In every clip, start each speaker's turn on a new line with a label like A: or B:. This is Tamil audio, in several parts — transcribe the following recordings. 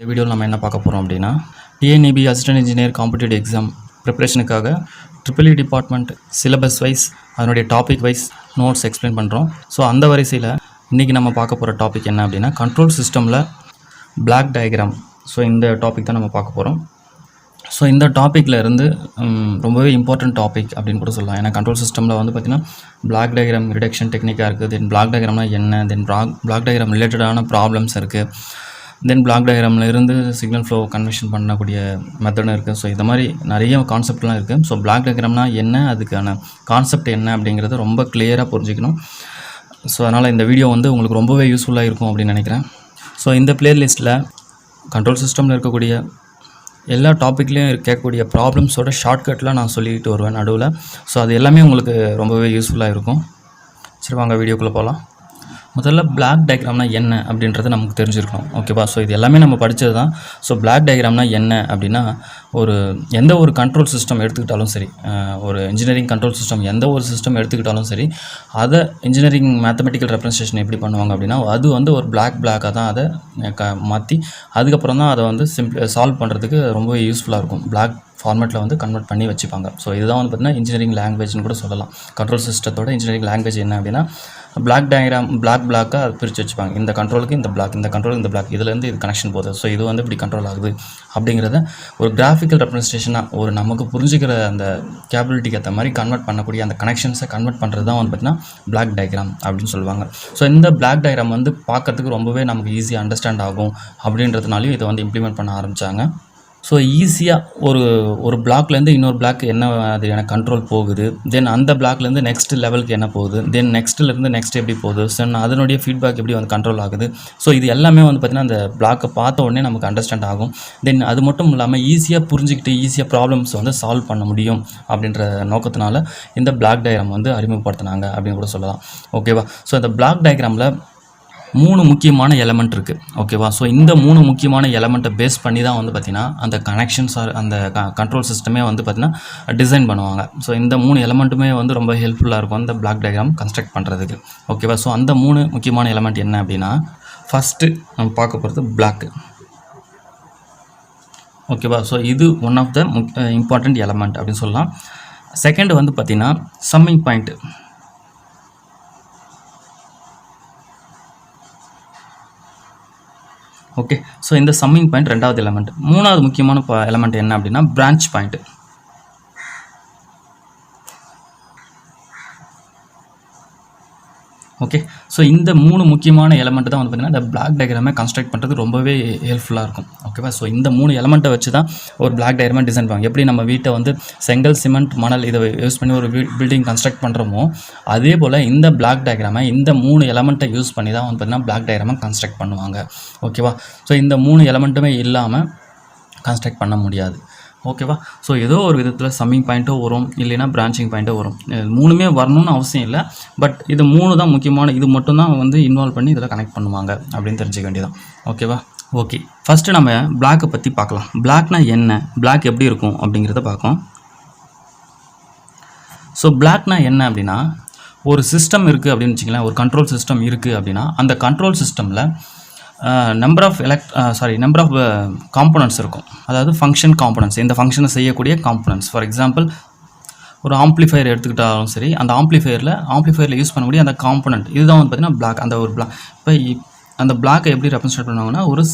A: இந்த வீடியோவில் நம்ம என்ன பார்க்க போகிறோம் அப்படின்னா TNEB assistant engineer competitive exam ப்ரிப்பரேஷனுக்காக EEE டிபார்ட்மெண்ட் சிலபஸ் வைஸ் அதனுடைய டாபிக் வைஸ் நோட்ஸ் எக்ஸ்பிளைன் பண்ணுறோம். ஸோ அந்த வரிசையில் இன்றைக்கி நம்ம பார்க்க போகிற டாபிக் என்ன அப்படின்னா கண்ட்ரோல் சிஸ்டமில் பிளாக் டயக்ராம். ஸோ இந்த டாபிக் தான் நம்ம பார்க்க போகிறோம். ஸோ இந்த டாப்பிக்கில் இருந்து ரொம்பவே இம்பார்ட்டன்ட் டாபிக் அப்படின்னு கூட சொல்லலாம். ஏன்னா கண்ட்ரோல் சிஸ்டமில் வந்து பார்த்திங்கன்னா பிளாக் டயக்ராம் ரிடக்ஷன் டெக்னிக்காக இருக்குது. தென் பிளாக் டயக்ராம்னா என்ன, தென் பிளாக் டயக்ராம் ரிலேட்டடான ப்ராப்ளம்ஸ் இருக்குது. தென் பிளாக் டயக்ராமில் இருந்து சிக்னல் ஃப்ளோ கன்வெர்ஷன் பண்ணக்கூடிய மெத்தடும் இருக்குது. ஸோ இந்த மாதிரி நிறைய கான்செப்ட்லாம் இருக்குது. ஸோ பிளாக் டயக்ராம்னா என்ன, அதுக்கான கான்செப்ட் என்ன அப்படிங்கிறத ரொம்ப கிளியராக புரிஞ்சுக்கணும். ஸோ அதனால் இந்த வீடியோ வந்து உங்களுக்கு ரொம்பவே யூஸ்ஃபுல்லாக இருக்கும் அப்படின்னு நினைக்கிறேன். ஸோ இந்த பிளேலிஸ்ட்டில் கண்ட்ரோல் சிஸ்டமில் இருக்கக்கூடிய எல்லா டாப்பிக்லேயும் கேட்கக்கூடிய ப்ராப்ளம்ஸோட ஷார்ட்கட்லாம் நான் சொல்லிக்கிட்டு வருவேன் நடுவில். ஸோ அது எல்லாமே உங்களுக்கு ரொம்பவே யூஸ்ஃபுல்லாக இருக்கும். சரி, வாங்க வீடியோக்குள்ளே போகலாம். முதல்ல பிளாக் டயக்ராம்னா என்ன அப்படின்றது நமக்கு தெரிஞ்சிருக்கணும். ஓகேவா? ஸோ இது எல்லாமே நம்ம படித்தது தான். ஸோ பிளாக் டயக்ராம்னா என்ன அப்படின்னா, எந்த ஒரு கண்ட்ரோல் சிஸ்டம் எடுத்துக்கிட்டாலும் சரி, ஒரு இன்ஜினியரிங் கண்ட்ரோல் சிஸ்டம் எந்த ஒரு சிஸ்டம் எடுத்துக்கிட்டாலும் சரி, அதை இன்ஜினியரிங் மேத்தமெட்டிக்கல் ரெப்ரசன்டேஷன் எப்படி பண்ணுவாங்க அப்படின்னா, அது வந்து ஒரு பிளாக்காக தான் அதை மாற்றி அதுக்கப்புறம் தான் அதை வந்து சால்வ் பண்ணுறதுக்கு ரொம்பவே யூஸ்ஃபுல்லாக இருக்கும். பிளாக் ஃபார்மேட்டில் வந்து கன்வெர்ட் பண்ணி வச்சுப்பாங்க. ஸோ இதுதான் வந்து பார்த்திங்கன்னா இன்ஜினியரிங் லாங்குவேஜ்னு கூட சொல்லலாம். கண்ட்ரோல் சிஸ்டத்தோட இன்ஜினியரிங் லாங்குவேஜ் என்ன அப்படின்னா, பிளாக் டயக்ராம் பிளாக்காக அது பிரித்து வச்சுப்பாங்க. இந்த கண்ட்ரோலுக்கு இந்த பிளாக், இந்த கண்ட்ரோலுக்கு இந்த பிளாக், இதுலேருந்து இது கனெக்ஷன் போகுது. ஸோ இது வந்து இப்படி கண்ட்ரோல் ஆகுது அப்படிங்கிறத ஒரு கிராஃபிக்கல் ரெப்ரசன்டேஷனாக ஒரு நமக்கு புரிஞ்சுக்கிற அந்த கேப்பபிலிட்டிக்கு ஏற்ற மாதிரி கன்வெர்ட் பண்ணக்கூடிய அந்த கனெக்ஷன்ஸை கன்வெர்ட் பண்ணுறது தான் வந்து பார்த்திங்கன்னா பிளாக் டயக்ராம் அப்படின்னு சொல்லுவாங்க. ஸோ இந்த பிளாக் டயக்ராம் வந்து பார்க்கறதுக்கு ரொம்பவே நமக்கு ஈஸியாக அண்டர்ஸ்டாண்ட் ஆகும் அப்படின்றதுனாலையும் இதை வந்து இம்ப்ளிமெண்ட் பண்ண ஆரம்பித்தாங்க. ஸோ ஈஸியாக ஒரு பிளாக்லேருந்து இன்னொரு பிளாக் என்ன அது எனக்கு கண்ட்ரோல் போகுது, தென் அந்த பிளாக்லேருந்து நெக்ஸ்ட் லெவலுக்கு என்ன போகுது, தென் நெக்ஸ்ட்லேருந்து நெக்ஸ்ட் எப்படி போகுது, ஸோ அதனுடைய ஃபீட்பேக் எப்படி வந்து கண்ட்ரோல் ஆகுது. ஸோ இது எல்லாமே வந்து பார்த்திங்கன்னா அந்த பிளாக்கை பார்த்த உடனே நமக்கு அண்டர்ஸ்டாண்ட் ஆகும். தென் அது மட்டும் இல்லாமல் ஈஸியாக புரிஞ்சுக்கிட்டு ஈஸியாக ப்ராப்ளம்ஸ் வந்து சால்வ் பண்ண முடியும் அப்படின்ற நோக்கத்தினால இந்த பிளாக் டயக்ராம் வந்து அறிமுகப்படுத்தினாங்க அப்படின்னு கூட சொல்லலாம். ஓகேவா? ஸோ இந்த பிளாக் டயக்ராமில் 3 முக்கியமான எலமெண்ட் இருக்குது. ஓகேவா? ஸோ இந்த 3 முக்கியமான எலமெண்ட்டை பேஸ் பண்ணி தான் வந்து பார்த்திங்கன்னா அந்த கனெக்ஷன்ஸ் அந்த கண்ட்ரோல் சிஸ்டமே வந்து பார்த்திங்கன்னா டிசைன் பண்ணுவாங்க. ஸோ இந்த 3 எலமெண்ட்டுமே வந்து ரொம்ப ஹெல்ப்ஃபுல்லாக இருக்கும் அந்த பிளாக் டயக்ராம் கன்ஸ்ட்ரக்ட் பண்ணுறதுக்கு. ஓகேவா? ஸோ அந்த 3 முக்கியமான எலமெண்ட் என்ன அப்படின்னா, ஃபஸ்ட்டு நம்ம பார்க்க போகிறது பிளாக். ஓகேவா? ஸோ இது one of the important element அப்படின்னு சொல்லலாம். செகண்ட் வந்து பார்த்திங்கன்னா சம்மிங் பாயிண்ட். ஓகே. ஸோ இந்த சம்மிங் பாயிண்ட் ரெண்டாவது எலமெண்ட். மூணாவது முக்கியமான எலமெண்ட் என்ன அப்படின்னா பிரான்ச் பாயிண்ட். ஓகே. ஸோ இந்த 3 முக்கியமான எலமெண்ட் தான் வந்து பார்த்திங்கன்னா இந்த பிளாக் டயக்ராமை கன்ஸ்ட்ரக்ட் பண்ணுறது ரொம்பவே ஹெல்ப்ஃபுல்லாக இருக்கும். ஓகேவா? ஸோ இந்த 3 எலமெண்ட்டை வச்சு தான் ஒரு பிளாக் டயக்ராமை டிசைன் பண்ணுவாங்க. எப்படி நம்ம வீட்டை வந்து செங்கல், சிமெண்ட், மணல் இதை யூஸ் பண்ணி ஒரு பில்டிங் கன்ஸ்ட்ரக்ட் பண்ணுறோமோ, அதே போல் இந்த பிளாக் டயக்ராமை இந்த 3 எலமெண்ட்டை யூஸ் பண்ணி தான் வந்து பார்த்திங்கன்னா பிளாக் டயக்ராமை கன்ஸ்ட்ரக்ட் பண்ணுவாங்க. ஓகேவா? ஸோ இந்த 3 எலமெண்ட்டுமே இல்லாமல் கன்ஸ்ட்ரக்ட் பண்ண முடியாது. ஓகேவா? ஸோ ஏதோ ஒரு விதத்தில் சம்மிங் பாயிண்ட்டோ வரும், இல்லைன்னா பிரான்ச்சிங் பாயிண்ட்டோ வரும். 3மே வரணும்னு அவசியம் இல்லை. பட் இது 3 தான் முக்கியமான, இது மட்டும்தான் வந்து இன்வால்வ் பண்ணி இதில் கனெக்ட் பண்ணுவாங்க அப்படின்னு தெரிஞ்சுக்க வேண்டியதான். ஓகேவா? ஓகே. ஃபஸ்ட்டு நம்ம பிளாக்கை பற்றி பார்க்கலாம். பிளாக்னா என்ன, பிளாக் எப்படி இருக்கும் அப்படிங்கிறத பார்க்கலாம். ஸோ பிளாக்னா என்ன அப்படின்னா, ஒரு சிஸ்டம் இருக்குது அப்படின்னு வச்சுக்கலாம். ஒரு கண்ட்ரோல் சிஸ்டம் இருக்குது அப்படின்னா அந்த கண்ட்ரோல் சிஸ்டமில் நம்பர் ஆஃப் காம்போனன்ட்ஸ் இருக்கும். அதாவது ஃபங்க்ஷன் காம்போனன்ட்ஸ், இந்த ஃபங்க்ஷனை செய்யக்கூடிய காம்போனன்ட்ஸ். ஃபார் எக்ஸாம்பிள் ஒரு ஆம்ப்ளிஃபையர் எடுத்துக்கிட்டாலும் சரி, அந்த ஆம்ப்ளிஃபையரில் யூஸ் பண்ணக்கூடிய அந்த காம்போனன்ட் இதுதான் வந்து பார்த்திங்கன்னா பிளாக். அந்த ஒரு பிளாக் இப்போ அந்த பிளாக்கை எப்படி ரெப்ரசன்ட் பண்ணுவாங்கன்னா ஒரு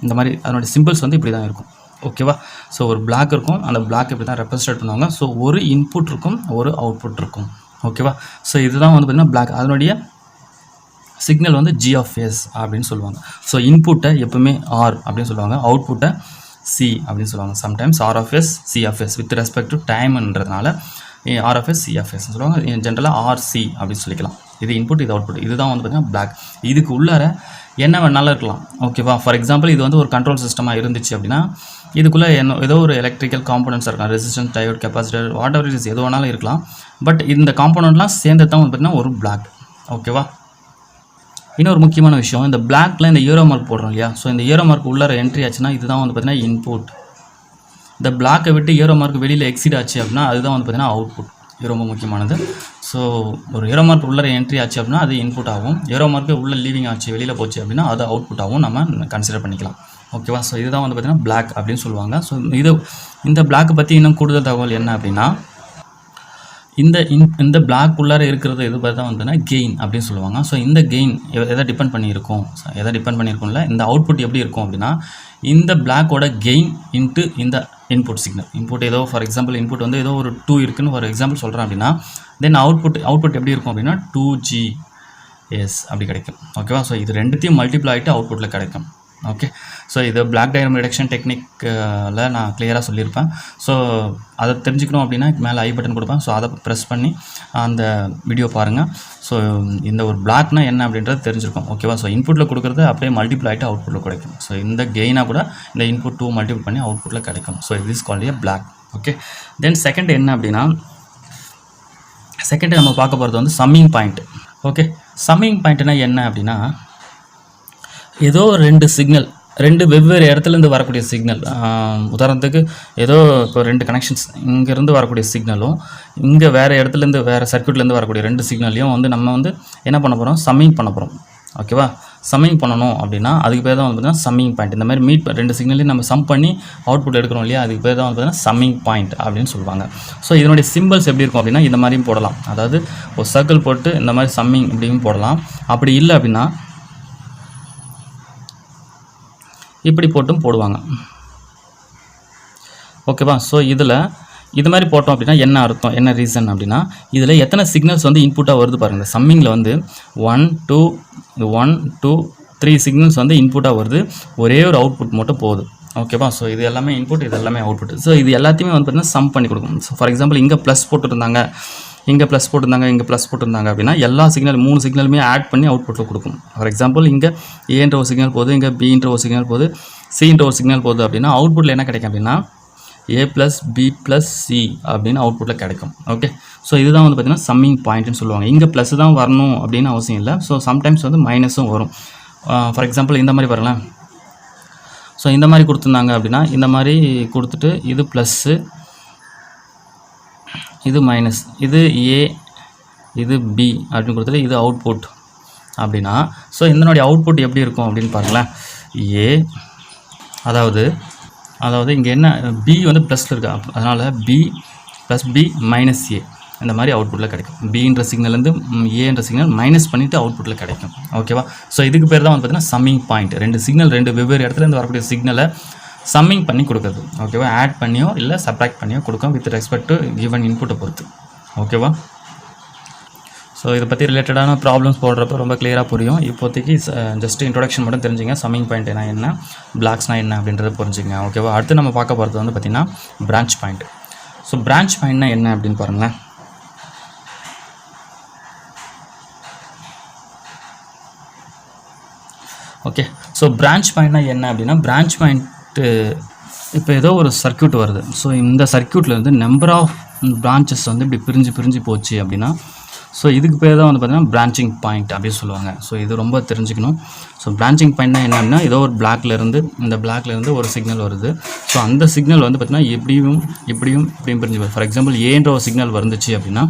A: இந்த மாதிரி அதனுடைய சிம்பிள்ஸ் வந்து இப்படி தான் இருக்கும். ஓகேவா? ஸோ ஒரு பிளாக் இருக்கும், அந்த பிளாக் இப்படி தான் ரெப்ரசன்ட் பண்ணுவாங்க. ஸோ ஒரு இன்புட் இருக்கும், ஒரு அவுட்புட் இருக்கும். ஓகேவா? ஸோ இதுதான் வந்து பார்த்திங்கன்னா பிளாக். அதனுடைய சிக்னல் வந்து G of S அப்படின்னு சொல்லுவாங்க. ஸோ இன்புட்டை எப்பவுமே R அப்படின்னு சொல்லுவாங்க, அவுட்புட்டை C அப்படின்னு சொல்லுவாங்க. Sometimes R of S, C of S with respect to டைம்ன்றதுனால R of S, C of S சொல்லுவாங்க. ஜென்ரலாக RC அப்படின்னு சொல்லிக்கலாம். இது இன்புட், இது அவுட்புட். இதுதான் வந்து பார்த்திங்கன்னா பிளாக். இதுக்கு உள்ளார என்ன வேணாலும் இருக்கலாம். ஓகேவா? ஃபார் எக்ஸாம்பிள் இது வந்து ஒரு கண்ட்ரோல் சிஸ்டமாக இருந்துச்சு அப்படின்னா இதுக்குள்ளே ஏதோ ஒரு எலக்ட்ரிக்கல் காம்போனன்ட்ஸ் இருக்கலாம். Resistance, diode, capacitor, what ever it is, எது வேணாலும் இருக்கலாம். பட் இந்த காம்போனன்ட்லாம் சேர்ந்து தான் வந்து பார்த்திங்கன்னா ஒரு பிளாக். ஓகேவா? இன்னொரு முக்கியமான விஷயம், இந்த பிளாக்ல இந்த ஏரோ மார்க் போடுறோம் இல்லையா? ஸோ இந்த ஏரோ மார்க் உள்ளார என்ட்ரி ஆச்சுன்னா இதுதான் வந்து பார்த்திங்கன்னா இன்புட். இந்த பிளாக்கை விட்டு ஏரோ மார்க் வெளியில் எக்ஸிட் ஆச்சு அப்படின்னா அதுதான் வந்து பார்த்திங்கன்னா அவுட்புட். இது ரொம்ப முக்கியமானது. ஸோ ஒரு ஏரோ மார்க் உள்ளே என்ட்ரி ஆச்சு அப்படின்னா அது இன்புட் ஆகும். ஏரோ மார்க்கு உள்ளே லீவிங் ஆச்சு, வெளியில் போச்சு அப்படின்னா அது அவுட்புட் ஆகும் நம்ம கன்சிடர் பண்ணிக்கலாம். ஓகேவா. ஸோ இதுதான் வந்து பார்த்திங்கன்னா பிளாக் அப்படின்னு சொல்லுவாங்க. ஸோ இந்த பிளாக்கை பற்றி இன்னும் கூடுதல் தகவல் என்ன அப்படின்னா, இந்த பிளாக் உள்ளார இருக்கிறது எது பார்த்தா வந்துன்னா கெயின் அப்படின்னு சொல்லுவாங்க. ஸோ இந்த கெயின் எதை டிபெண்ட் பண்ணியிருக்கும், இந்த அவுட்புட் எப்படி இருக்கும் அப்படின்னா, இந்த பிளாக்கோட கெயின் இன்ட்டு இந்த இன்புட் சிக்னல். இன்புட் ஏதோ ஃபார் எக்ஸாம்பிள் இன்புட் வந்து ஏதோ ஒரு 2 இருக்குன்னு ஃபார் எக்ஸாம்பிள் சொல்கிறேன் அப்படின்னா, தென் அவுட்புட் எப்படி இருக்கும் அப்படின்னா 2Gs அப்படி கிடைக்கும். ஓகேவா. ஸோ இது ரெண்டுத்தையும் மல்டிப்ளை ஆகிட்டு அவுட்புட்டில் கிடைக்கும். ஓகே. ஸோ இது பிளாக் டயக்ராம் ரிடக்ஷன் டெக்னிக்கில் நான் கிளியராக சொல்லியிருப்பேன். ஸோ அதை தெரிஞ்சுக்கணும் அப்படின்னா மேலே ஐ பட்டன் கொடுப்பேன். ஸோ அதை ப்ரெஸ் பண்ணி அந்த வீடியோ பாருங்கள். ஸோ இந்த ஒரு பிளாக்னா என்ன அப்படின்றது தெரிஞ்சிருக்கும். ஓகேவா. ஸோ இன்புட்டில் கொடுக்குறது அப்படியே மல்டிப்ளை ஆகிட்டு அவுட்புட்டில் கிடைக்கும். ஸோ இந்த கெயினாக கூட இந்த இன்புட் 2 மல்டிபிள் பண்ணி அவுட்புட்டில் கிடைக்கும். ஸோ இது is called a block. Okay. Then second என்ன அப்படின்னா, செகண்ட் நம்ம பார்க்க போகிறது வந்து சம்மிங் பாயிண்ட். ஓகே. சம்மிங் பாயிண்ட்னா என்ன அப்படின்னா, ஏதோ 2 சிக்னல், 2 வெவ்வேறு இடத்துலேருந்து வரக்கூடிய சிக்னல், உதாரணத்துக்கு ஏதோ இப்போ 2 கனெக்ஷன்ஸ் இங்கேருந்து வரக்கூடிய சிக்னலும் இங்கே வேறு இடத்துலேருந்து வேறு சர்க்யூட்லேருந்து வரக்கூடிய 2 சிக்னலையும் வந்து நம்ம வந்து என்ன பண்ண போகிறோம், சம்மிங் பண்ண போகிறோம். ஓகேவா. சம்மிங் பண்ணணும் அப்படின்னா அதுக்கு பேர் தான் வந்து பார்த்தீங்கன்னா சம்மிங் பாயிண்ட். இந்த மாதிரி 2 சிக்னலையும் நம்ம சம் பண்ணி அவுட்புட் எடுக்கிறோம் இல்லையா, அதுக்கு பேர் தான் வந்து பார்த்தீங்கன்னா சம்மிங் பாயிண்ட் அப்படின்னு சொல்லுவாங்க. ஸோ இதனுடைய சிம்பிள்ஸ் எப்படி இருக்கும் அப்படின்னா, இந்த மாதிரியும் போடலாம். அதாவது ஒரு சர்க்கிள் போட்டு இந்த மாதிரி சம்மிங் இப்படியும் போடலாம். அப்படி இல்லை அப்படின்னா இப்படி போட்டும் போடுவாங்க. ஓகேவா. ஸோ இதில் இது மாதிரி போட்டோம் அப்படின்னா என்ன அர்த்தம், என்ன ரீசன் அப்படின்னா, இதில் எத்தனை சிக்னல்ஸ் வந்து இன்புட்டாக வருது பாருங்கள். இந்த சம்மிங்கில் வந்து 1 2 3 சிக்னல்ஸ் வந்து இன்புட்டாக வருது, ஒரே ஒரு அவுட்புட் மட்டும் போகுது. ஓகேவா. ஸோ இது எல்லாமே இன்புட், இது எல்லாமே அவுட்புட். ஸோ இது எல்லாத்தையுமே வந்து பார்த்திங்கன்னா சம் பண்ணி கொடுக்கும். ஸோ ஃபார் எக்ஸாம்பிள் இங்கே ப்ளஸ் போட்டுருந்தாங்க, இங்கே ப்ளஸ் போட்டிருந்தாங்க அப்படின்னா எல்லா சிக்னல் 3 சிக்னலுமே ஆட் பண்ணி அவுட்புட்டில் கொடுக்கும். ஃபார் எக்ஸாம்பிள் இங்கே ஏன்ற ஒரு சிக்னல் போகுது, இங்கே பின்ற ஒரு சிக்னல் போகுது, சின்ற ஒரு சிக்னல் போகுது அப்படின்னா அவுட்புட்டில் என்ன கிடைக்கும் அப்படின்னா A+B+C அப்படின்னு அவுட்புட்டில் கிடைக்கும். ஓகே. ஸோ இதுதான் வந்து பார்த்திங்கன்னா சம்மிங் பாயிண்ட்னு சொல்லுவாங்க. இங்கே ப்ளஸ் தான் வரணும் அப்படின்னு அவசியம் இல்லை. ஸோ சம்டைம்ஸ் வந்து மைனஸும் வரும். ஃபார் எக்ஸாம்பிள் இந்த மாதிரி பாருங்களேன். ஸோ இந்த மாதிரி கொடுத்துருந்தாங்க அப்படின்னா இந்த மாதிரி கொடுத்துட்டு இது ப்ளஸ்ஸு, இது மைனஸ், இது A, இது B அப்படின்னு கொடுத்துட்டு இது அவுட்புட் அப்படின்னா, ஸோ இதனுடைய அவுட்புட் எப்படி இருக்கும் அப்படின்னு பாருங்களேன். A அதாவது இங்கே என்ன B வந்து ப்ளஸில் இருக்கா, அதனால் B + B - A இந்த மாதிரி அவுட்புட்டில் கிடைக்கும். Bன்ற சிக்னல்லேருந்து ஏன்ற சிக்னல் மைனஸ் பண்ணிவிட்டு அவுட்புட்டில் கிடைக்கும். ஓகேவா. ஸோ இதுக்கு பேர் தான் வந்து பார்த்திங்கன்னா சம்மிங் பாயிண்ட். 2 சிக்னல் 2 வெவ்வேறு இடத்துலேருந்து வரக்கூடிய சிக்னலை சம்மிங் பண்ணி கொடுக்குறது. ஓகேவா. ஆட் பண்ணியோ இல்லை சப்ராக்ட் பண்ணியோ கொடுக்கும் வித் ரெஸ்பெக்ட் டு கிவன் இன்புட்டை பொறுத்து. ஓகேவா. ஸோ இதை பற்றி ரிலேட்டடான ப்ராப்ளம்ஸ் போடுறப்ப ரொம்ப கிளியராக புரியும். இப்போதைக்கு ஜஸ்ட் இன்ட்ரொடக்ஷன் மட்டும் தெரிஞ்சுங்க. சம்மிங் பாயிண்ட்னா என்ன, பிளாக்ஸ்னால் என்ன அப்படின்றத புரிஞ்சுங்க. ஓகேவா. அடுத்து நம்ம பார்க்க போகிறது வந்து பார்த்திங்கன்னா பிரான்ச் பாயிண்ட். ஸோ பிரான்ச் பாயிண்ட்னா என்ன அப்படின்னு பாருங்களேன். ஓகே. ஸோ பிரான்ச் பாயிண்ட்னா என்ன அப்படின்னா, பிரான்ச் பாயிண்ட்டு இப்போ ஏதோ ஒரு சர்க்யூட் வருது. ஸோ இந்த சர்க்யூட்லேருந்து நம்பர் ஆஃப் பிரான்ச்சஸ் வந்து இப்படி பிரிஞ்சு போச்சு அப்படின்னா, ஸோ இதுக்கு பேர் தான் வந்து பார்த்திங்கன்னா பிரான்ச்சிங் பாயிண்ட் அப்படின்னு சொல்லுவாங்க. ஸோ இது ரொம்ப தெரிஞ்சுக்கணும். ஸோ பிரான்ச்சிங் பாயிண்ட்னா என்ன அப்படின்னா, ஏதோ ஒரு இந்த பிளாக்லேருந்து ஒரு சிக்னல் வருது. ஸோ அந்த சிக்னல் வந்து பார்த்திங்கன்னா இப்படியும் பிரிஞ்சு வரும். ஃபார் எக்ஸாம்பிள் ஏன்ற ஒரு சிக்னல் வந்துச்சு அப்படின்னா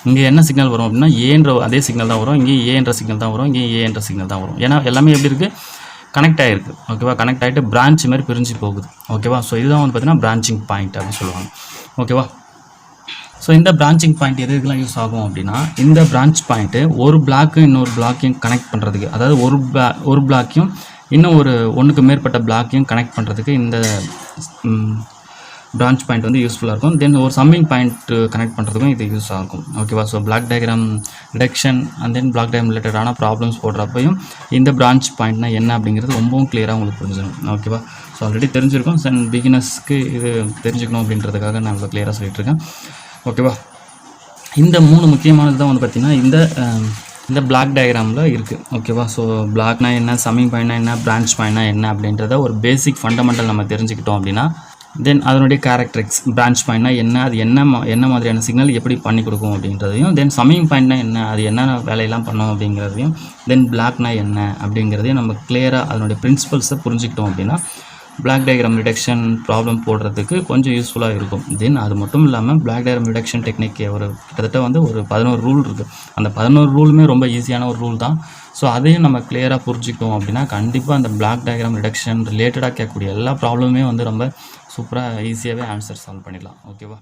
A: இங்கே என்ன சிக்னல் வரும் அப்படின்னா ஏன்ற அதே சிக்னல் தான் வரும், இங்கே ஏன்ற சிக்னல் தான் வரும், இங்கே ஏன்ற சிக்னல் தான் வரும். ஏன்னா எல்லாமே எப்படி இருக்குது, கனெக்ட் ஆகிருக்கு. ஓகேவா. கனெக்ட் ஆகிட்டு பிரான்ச் மாதிரி பிரிஞ்சு போகுது. ஓகேவா. ஸோ இதுதான் வந்து பார்த்திங்கன்னா பிரான்ச்சிங் பாயிண்ட் அப்படின்னு சொல்லுவாங்க. ஓகேவா. ஸோ இந்த பிரான்ச்சிங் பாயிண்ட் எதுக்கெல்லாம் யூஸ் ஆகும் அப்படின்னா, இந்த பிரான்ச் பாயிண்ட்டு ஒரு பிளாக்கு இன்னொரு பிளாக்கையும் கனெக்ட் பண்ணுறதுக்கு, அதாவது ஒரு பிளாக்கையும் இன்னும் ஒன்றுக்கு மேற்பட்ட பிளாக்கையும் கனெக்ட் பண்ணுறதுக்கு இந்த பிரான்ச் பாயிண்ட் வந்து யூஸ்ஃபுல்லாக இருக்கும். தென் ஒரு சம்மிங் பாயிண்ட் கனெக்ட் பண்ணுறதுக்கும் இது யூஸ் ஆகும். ஓகேவா. So block diagram reduction and then block diagram ரிலேட்டடான ப்ராப்ளம்ஸ் போடுறப்பையும் இந்த பிரான்ச் பாயிண்ட்னா என்ன அப்படிங்கிறது ரொம்பவும் கிளியராக உங்களுக்கு புரிஞ்சிடும். ஓகேவா. ஸோ ஆல்ரெடி தெரிஞ்சிருக்கும். பிகினர்ஸ்க்கு இது தெரிஞ்சுக்கணும் அப்படின்றதுக்காக நான் இவ்வளோ கிளியராக சொல்லிட்டுருக்கேன். ஓகேவா. இந்த 3 முக்கியமானது தான் வந்து பார்த்திங்கன்னா இந்த பிளாக் டயக்ராமில் இருக்குது. ஓகேவா. ஸோ பிளாக்னா என்ன, சம்மிங் பாயிண்ட்னா என்ன, பிரான்ச் பாயிண்ட்னா என்ன அப்படின்றத ஒரு பேசிக் ஃபண்டமெண்டல் நம்ம தெரிஞ்சுக்கிட்டோம் அப்படின்னா, தென் அதனுடைய கேரக்டரிக்ஸ், பிரான்ச் பாயிண்ட்னா என்ன, அது என்ன மாதிரியான சிக்னல் எப்படி பண்ணி கொடுக்கும் அப்படின்றதையும், தென் சம்மிங் பாயிண்ட்னா என்ன, அது என்னென்ன வேலையெல்லாம் பண்ணும் அப்படிங்கிறதையும், தென் பிளாக்னா என்ன அப்படிங்கிறதையும் நம்ம கிளியராக அதனுடைய பிரின்சிபல்ஸை புரிஞ்சுக்கிட்டோம் அப்படின்னா பிளாக் டயக்ராம் ரிடக்ஷன் ப்ராப்ளம் போடுறதுக்கு கொஞ்சம் யூஸ்ஃபுல்லாக இருக்கும். தென் அது மட்டும் இல்லாமல் பிளாக் டயக்ராம் ரிடக்ஷன் டெக்னிக் கிட்டத்தட்ட வந்து ஒரு 11 ரூல் இருக்குது. அந்த 11 ரூலுமே ரொம்ப ஈஸியான ஒரு ரூல் தான். ஸோ அதையும் நம்ம கிளியராக புரிஞ்சுக்கிட்டோம் அப்படின்னா கண்டிப்பாக அந்த பிளாக் டயக்ராம் ரிடக்ஷன் ரிலேட்டடாக கேட்கக்கூடிய எல்லா ப்ராப்ளமுமே வந்து ரொம்ப சூப்பராக ஈஸியாகவே ஆன்சர் சால்வ் பண்ணிடலாம். ஓகேவா?